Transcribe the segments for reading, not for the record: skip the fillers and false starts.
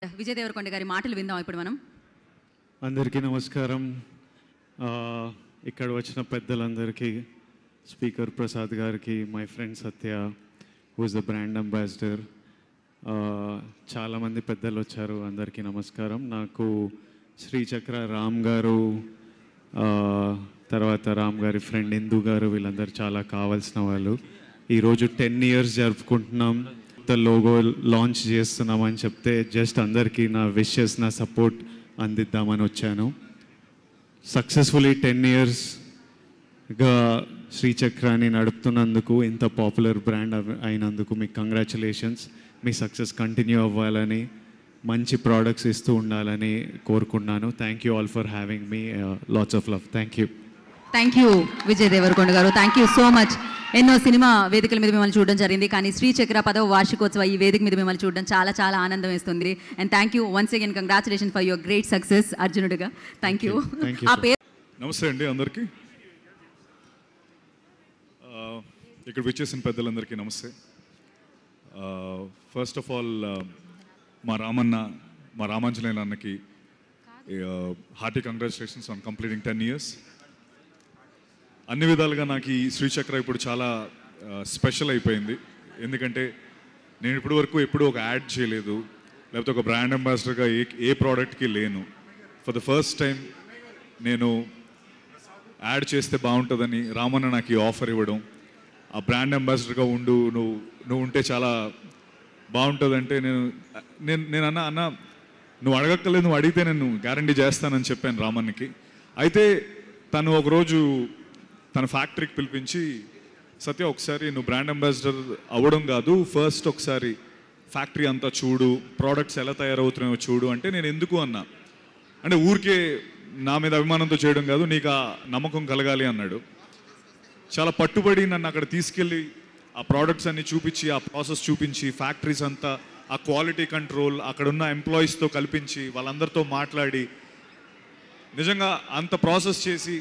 విజయ్ దేవరకొండ గారి మాటలు విందాం ఇప్పుడు మనం. అందరికీ నమస్కారం. ఇక్కడ వచ్చిన పెద్దలందరికీ, స్పీకర్ ప్రసాద్ గారికి, my friend Satya who is the brand ambassador, చాలామంది పెద్దలు వచ్చారు, అందరికీ నమస్కారం. నాకు శ్రీచక్ర రామ్ గారు, తర్వాత రామ్ గారి ఫ్రెండ్ ఇందు గారు, వీళ్ళందరూ చాలా కావాల్సిన వాళ్ళు. ఈరోజు 10 years జరుపుకుంటున్నాం, లోగో లాంచ్ చేస్తున్నామని చెప్తే జస్ట్ అందరికీ నా విషెస్, నా సపోర్ట్ అందిద్దామని వచ్చాను. సక్సెస్ఫుల్లీ 10 yearsగా శ్రీచక్రాన్ని నడుపుతున్నందుకు, ఇంత పాపులర్ బ్రాండ్ అయినందుకు మీకు కంగ్రాచులేషన్స్. మీ సక్సెస్ కంటిన్యూ అవ్వాలని, మంచి ప్రోడక్ట్స్ ఇస్తూ ఉండాలని కోరుకున్నాను. Thank you all for having me. Lots of love. Thank you. Thank you Vijay Deverakonda గారు. Thank you so much. ఎన్నో సినిమా వేదికల మీద మిమ్మల్ని చూడడం జరిగింది, కానీ శ్రీచక్ర 10వ వార్షికోత్సవ ఈ వేదిక మీద మిమ్మల్ని చూడడం చాలా చాలా ఆనందం వేస్తుంది. And thank you once again. Congratulation for your great success అర్జునుడిగా. Thank you. ఆ పేరు నమస్తే అండి అందరికీ. ఇక్కడ విచ్చేసిన పెద్దలందరికీ నమస్తే. ఫస్ట్ ఆఫ్ ఆల్ మా రామాంజనేయులు అన్నకి hearty congratulations on completing 10 years. అన్ని విధాలుగా నాకు ఈ శ్రీచక్ర ఇప్పుడు చాలా స్పెషల్ అయిపోయింది. ఎందుకంటే నేను ఇప్పటి వరకు ఎప్పుడూ ఒక యాడ్ చేయలేదు, లేకపోతే ఒక బ్రాండ్ అంబాసిడర్గా ఏ ప్రోడక్ట్కి లేను. ఫర్ ద ఫస్ట్ టైం నేను యాడ్ చేస్తే బాగుంటుందని రామన్న నాకు ఈ ఆఫర్ ఇవ్వడం, ఆ బ్రాండ్ అంబాసిడర్గా నువ్వు ఉంటే చాలా బాగుంటుందంటే నేను అన్న నువ్వు అడగక్కర్లేదు, నువ్వు అడిగితే నేను గ్యారంటీ చేస్తానని చెప్పాను రామన్నకి. అయితే తను ఒకరోజు తన ఫ్యాక్టరీకి పిలిపించి, సత్య ఒకసారి నువ్వు బ్రాండ్ అంబాసిడర్ అవ్వడం కాదు, ఫస్ట్ ఒకసారి ఫ్యాక్టరీ అంతా చూడు, ప్రోడక్ట్స్ ఎలా తయారవుతున్నాయో చూడు అంటే, నేను ఎందుకు అన్నా అంటే ఊరికే నా మీద అభిమానంతో చేయడం కాదు, నీకు ఆ నమ్మకం కలగాలి అన్నాడు. చాలా పట్టుబడి నన్ను అక్కడ తీసుకెళ్ళి ఆ ప్రోడక్ట్స్ అన్ని చూపించి, ఆ ప్రాసెస్ చూపించి, ఫ్యాక్టరీస్ అంతా, ఆ క్వాలిటీ కంట్రోల్, అక్కడున్న ఎంప్లాయీస్తో కల్పించి, వాళ్ళందరితో మాట్లాడి, నిజంగా అంత ప్రాసెస్ చేసి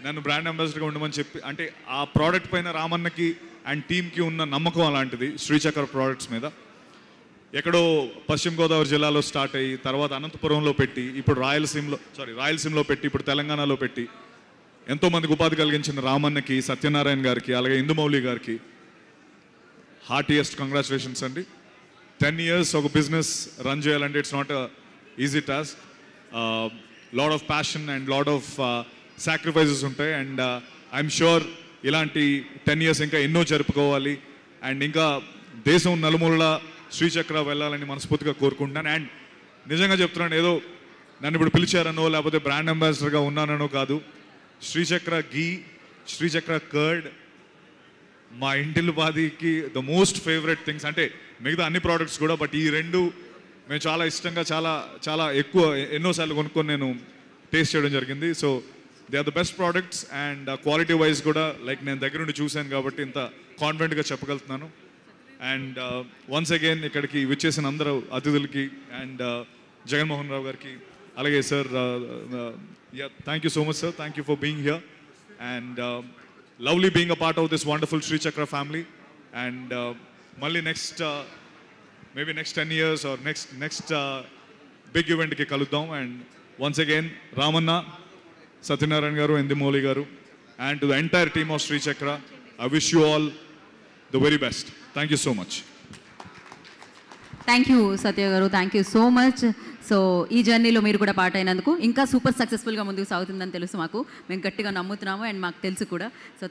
నన్ను బ్రాండ్ అంబాసిడర్గా ఉండమని చెప్పి, అంటే ఆ ప్రోడక్ట్ పైన రామన్నకి అండ్ టీమ్కి ఉన్న నమ్మకం అలాంటిది శ్రీచక్ర ప్రోడక్ట్స్ మీద. ఎక్కడో పశ్చిమ గోదావరి జిల్లాలో స్టార్ట్ అయ్యి, తర్వాత అనంతపురంలో పెట్టి, ఇప్పుడు రాయలసీమలో పెట్టి, ఇప్పుడు తెలంగాణలో పెట్టి, ఎంతోమందికి ఉపాధి కలిగించిన రామన్నకి, సత్యనారాయణ గారికి, అలాగే ఇందుమౌళి గారికి హార్టియెస్ట్ కంగ్రాచులేషన్స్ అండి. 10 years ఒక బిజినెస్ రన్ చేయాలంటే it's not easy task. Lot of passion and lot of sacrifices ఉంటాయి. అండ్ ఐఎమ్ షూర్ ఇలాంటి 10 years ఇంకా ఎన్నో జరుపుకోవాలి, అండ్ ఇంకా దేశం నలుమూలలా శ్రీచక్ర వెళ్ళాలని మనస్ఫూర్తిగా కోరుకుంటున్నాను. అండ్ నిజంగా చెప్తున్నాను, ఏదో నన్ను ఇప్పుడు పిలిచారనో లేకపోతే బ్రాండ్ అంబాసిడర్గా ఉన్నానో కాదు. శ్రీచక్ర ఘీ, శ్రీచక్ర కర్డ్ మా ఇంటిల్లిపాదికి ద మోస్ట్ ఫేవరెట్ థింగ్స్. అంటే మిగతా అన్ని ప్రోడక్ట్స్ కూడా, బట్ ఈ రెండు మేము చాలా ఇష్టంగా, చాలా చాలా ఎక్కువ ఎన్నోసార్లు కొనుక్కొని నేను టేస్ట్ చేయడం జరిగింది. So they are the best products. And quality wise కూడా లైక్ నేను దగ్గర నుండి చూశాను కాబట్టి ఇంత కాన్ఫిడెంట్గా చెప్పగలుగుతున్నాను. అండ్ వన్స్ అగైన్ ఇక్కడికి విచ్చేసిన అందరూ అతిథులకి అండ్ జగన్మోహన్ రావు గారికి, అలాగే sir, thank you so much sir, thank you for being here. And lovely being a part of this wonderful Sri Chakra family. And malli maybe next 10 years or next big event ki kaluddam. And once again Ramanna, Satyanarayan garu, Indumoli garu, and to the entire team of Sri Chakra, I wish you all the very best. Thank you so much. Thank you Satya గారు, thank you so much. So ఈ జర్నీలో మీరు కూడా part అయినందుకు ఇంకా super సక్సెస్ఫుల్గా ముందుకు సాగుతుందని తెలుసు మాకు, మేము గట్టిగా నమ్ముతున్నాము అండ్ మాకు తెలుసు కూడా. సో